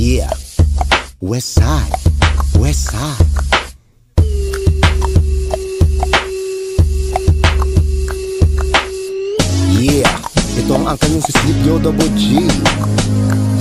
Yeah, West Side, West Side. Yeah, ito ang angkan yung si Slipyo Double G.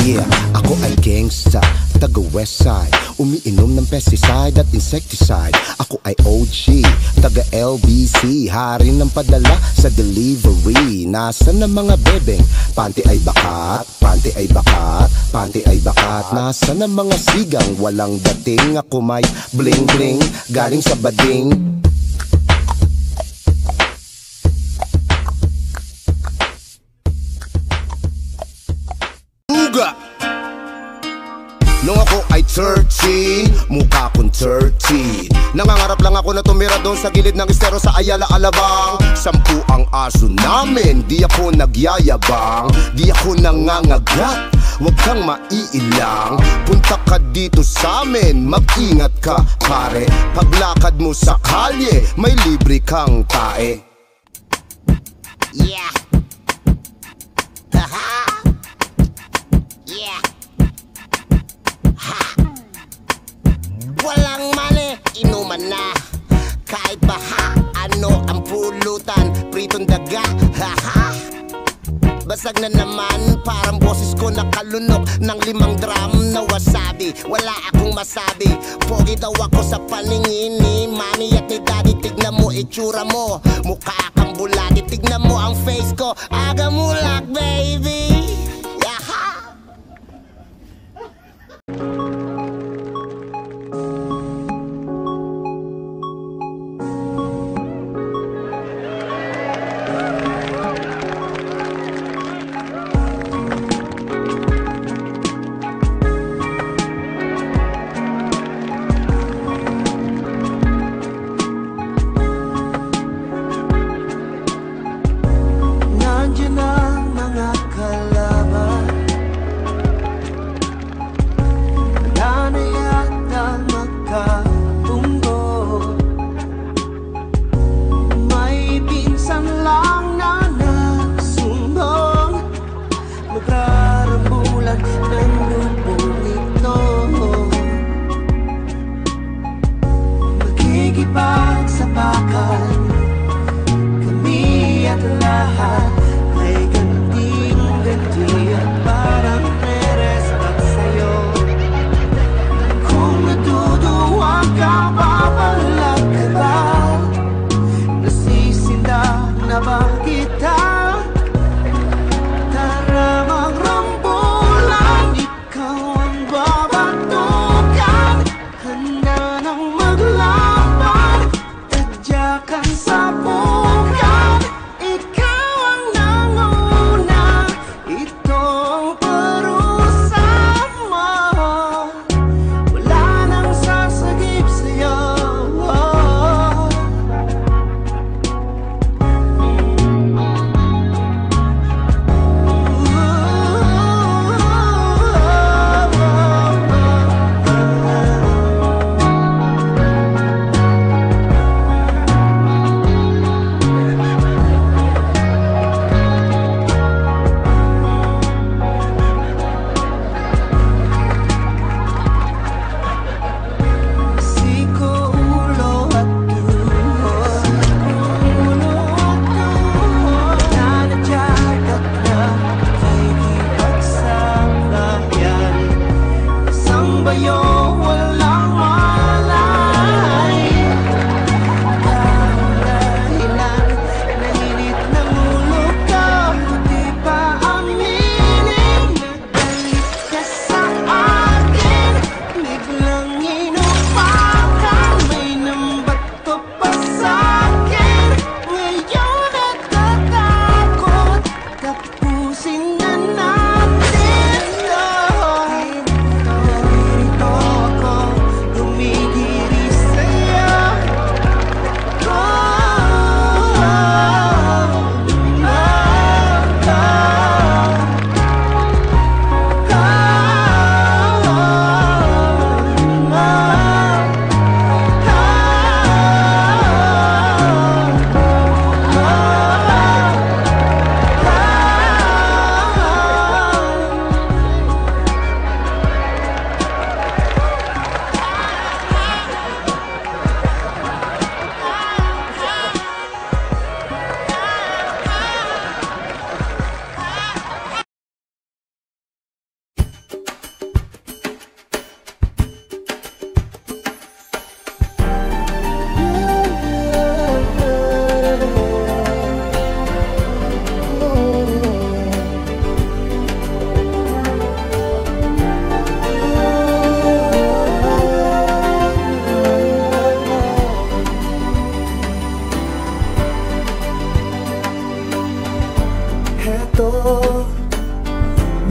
Yeah, ako ay gangsta, taga West Side, umiinom ng pesticide at insecticide. Ako ay OG, taga LBC, hari ng padala sa delivery. Nasaan ang mga bebeng? Panty ay bakat, panty ay bakat, panty ay bakat. Nasaan ang mga sigang walang dating? Ako may bling bling, galing sa bading. Nung ako ay 13, mukha kong 30. Nangangarap lang ako na tumira doon sa gilid ng estero sa Ayala, Alabang. 10 ang aso namin, di ako nagyayabang, di ako nangangagat. Huwag kang maiilang, punta ka dito sa amin, mag-ingat ka pare. Paglakad mo sa kalye, may libre kang tae. Yeah. Yeah. Walang mali, inuman na. Kahit baha, ano ang pulutan, pritong daga, haha. Basag na naman, parang boses ko nakalunok ng 5 drum na wasabi. Wala akong masabi, pogi daw ako sa paningin ni mami at ni daddy. Tignan mo itsura mo, mukha kang bulati. Tignan mo ang face ko, aga mulak baby. Yaha. Nandiyan ang mga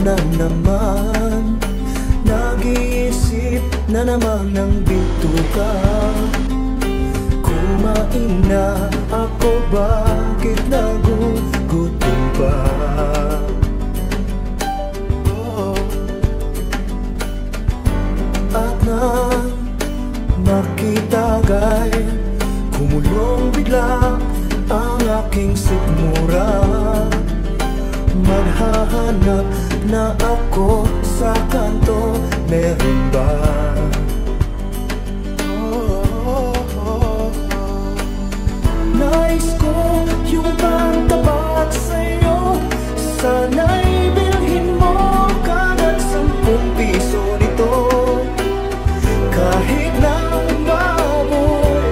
na naman, nag-iisip na naman ng bituka. Kumain na ako, bakit nagugutom pa? At nang makitagay, kumulong bigla ang aking sikmura. Maghahanap na ako sa kanto, meron ba? Nais ko yung pangtapat sa'yo, sana'y bilhin mo kagad 10 piso nito. Kahit na baboy,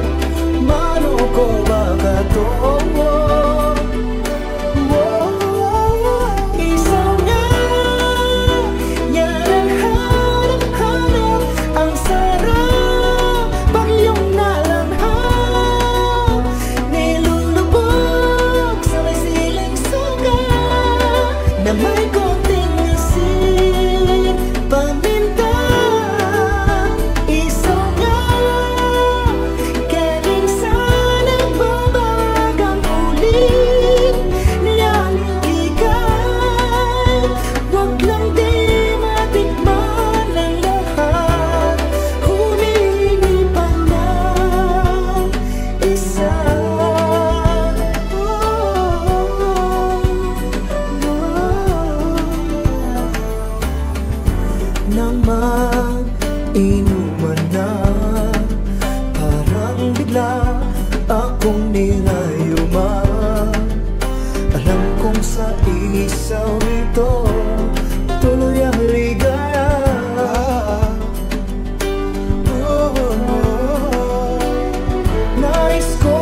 manok o baka to. Nang mag-inuman na, parang bigla akong nirayuman. Alam kong sa isaw ito tuloy ang ligaya. Nais ko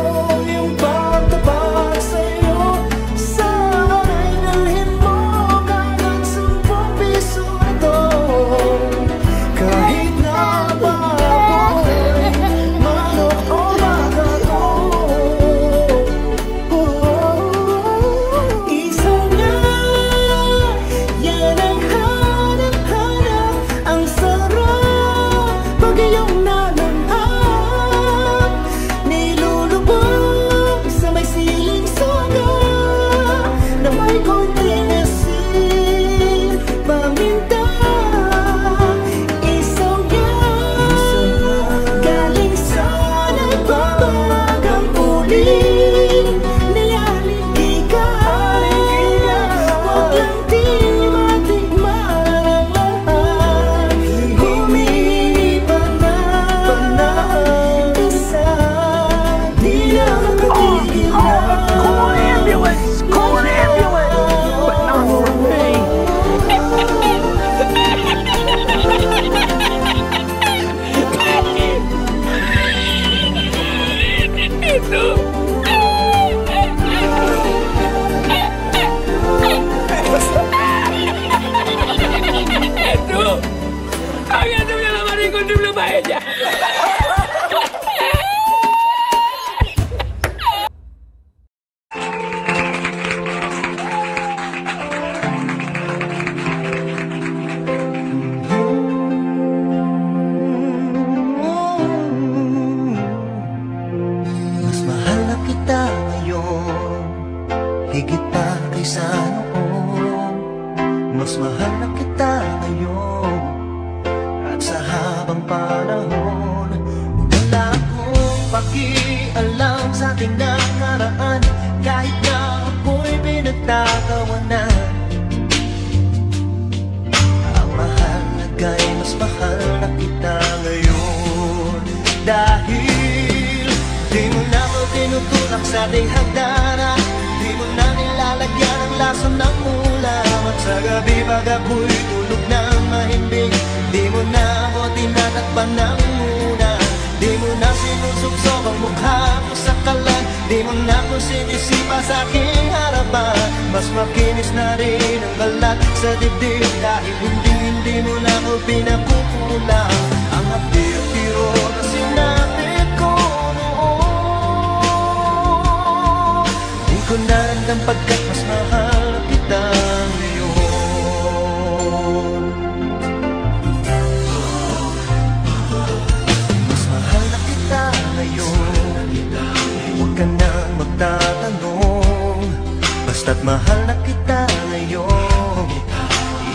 yung pagtapat sa'yo, sana'y dalhin mo kagad 10 piso ito. Kahit na baboy, manok o baka to. Isaw na, yan ang hanap-hanap. Ang sarap pag iyong nalanghap, nilulubog sa may siling soga na may konting asin, paminta. Isaw nga, galing sa nagbabagang uling, nilaligi ka. Huwag lang di matikman ang lahat. Humihipan na isa, di na makatigil na. Call an ambulance! Call an ambulance! But not for me! Esto, habiéndome la mano y encontré paella. Mas mahal na kita ngayon, higit pa kaysa noon. Mas mahal na kita ngayon, at sa habang panahon. Wala akong pakialam sa ating nakaraan, kahit na ako'y pinagtatawanan. Ang mahalaga ay mas mahal na kita ngayon. Dahil di mo na ako tinutulak sa ating hagdanan, di mo na nilalagyan ang lason ng ulam. At sa gabi pag ako'y tulog ng mahimbing, di mo na ako tinatakpan ng muna. Di mo na sinusuksok ang mukha ko sa kalan, di mo na ako sinisipa sa aking harapan. Mas makinis na rin ang balat sa dibdib, dahil hindi mo na ako pinakukulang. Ang hapdi-hapdiro na sinapit ko noon, di ko naramdam pagkat mas mahal kita ngayon.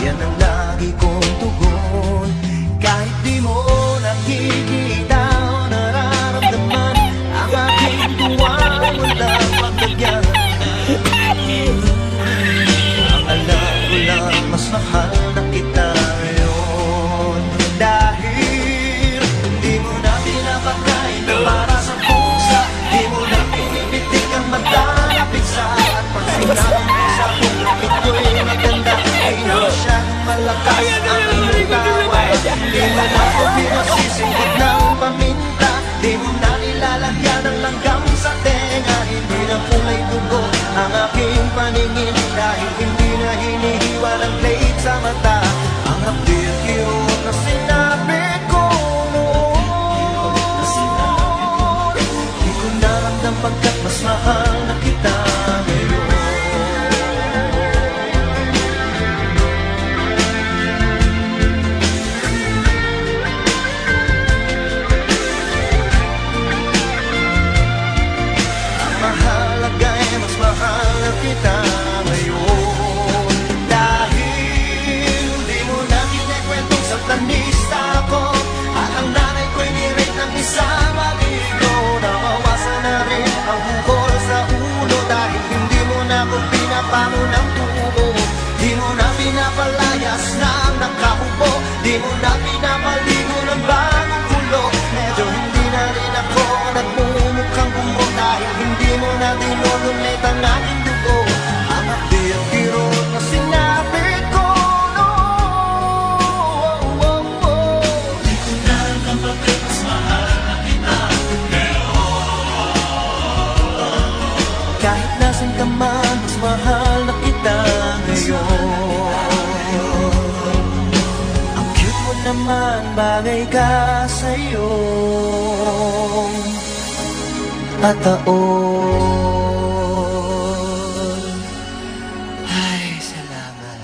yan ang lagi kong tugon. Kahit di mo nakikita o nararamdaman, ang aking tuwang walang paglagyan. Ang alam ko lang, mas mahal na kita ngayon. Dahil hindi mo na pinapakain na para sa pusa, di mo na pinipitik ang matalapit sa at pag sinabi mo sa akin na ito'y maganda, ay masyadong malakas ang iyong tawa. Di mo na ako pinasisingkot ng paminta, di mo na nilalagyan ng langgam sa tenga. Hindi na kulay dugo ang aking paningin, dahil hindi na hinihiwa ng plate sa mata. Ang hapdil-kirot na sinabi ko noon, di ko naramdam pagkat mas mahal na kita ngayon. Ang mahalaga ay mas mahal na kita ngayon. Dahil di mo na kinikwentong satanista ako, at ang nanay ko'y nirit ng isang maligo. Nawawasan na rin ang bukol sa ulo, dahil hindi mo na ako pinapano ng tubo. Di mo na pinapalayas ng nakahubo, di mo na pinapaligo ng bagong kulo. Medyo hindi na rin ako nagmumukhang bumbo, dahil hindi mo na dinulunit ang aking dugo. Ang hapdil-kirot na sinabi ko noon, di ko na alam bakit mas mahal na kita ngayon. Kahit nasan ka man, mas mahal na kita ngayon. Ang cute mo naman, bagay ka sa'yo at taon. Ay, salamat.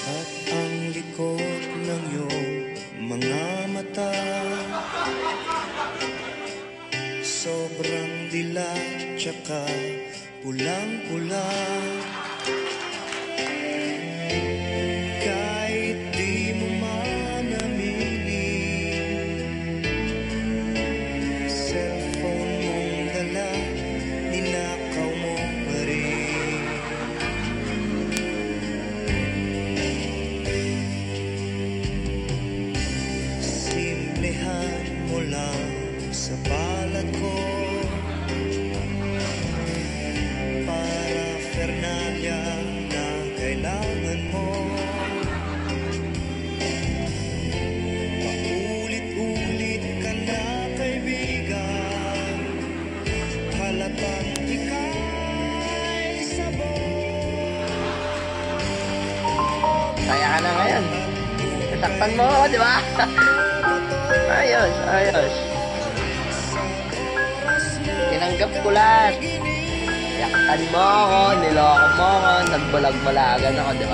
Ba't ang likot ng iyong mga mata sobrang dilat tsaka pulang-pula? Kahit di mo man aminin, cellphone mong dala, ninakaw mo pa rin. Simplehan mo lang sa balat ko, paraphernalia na kailangan mo. Paulit-ulit ka na kaibigan, halatang ika'y sabon. Kaya ka na ngayon. Nasaktan mo ako, di ba? Ayos, ayos. Tinanggap ko lahat. Yaktan mo ako, niloko mo ako, nagbalag-balagan ako, di ba?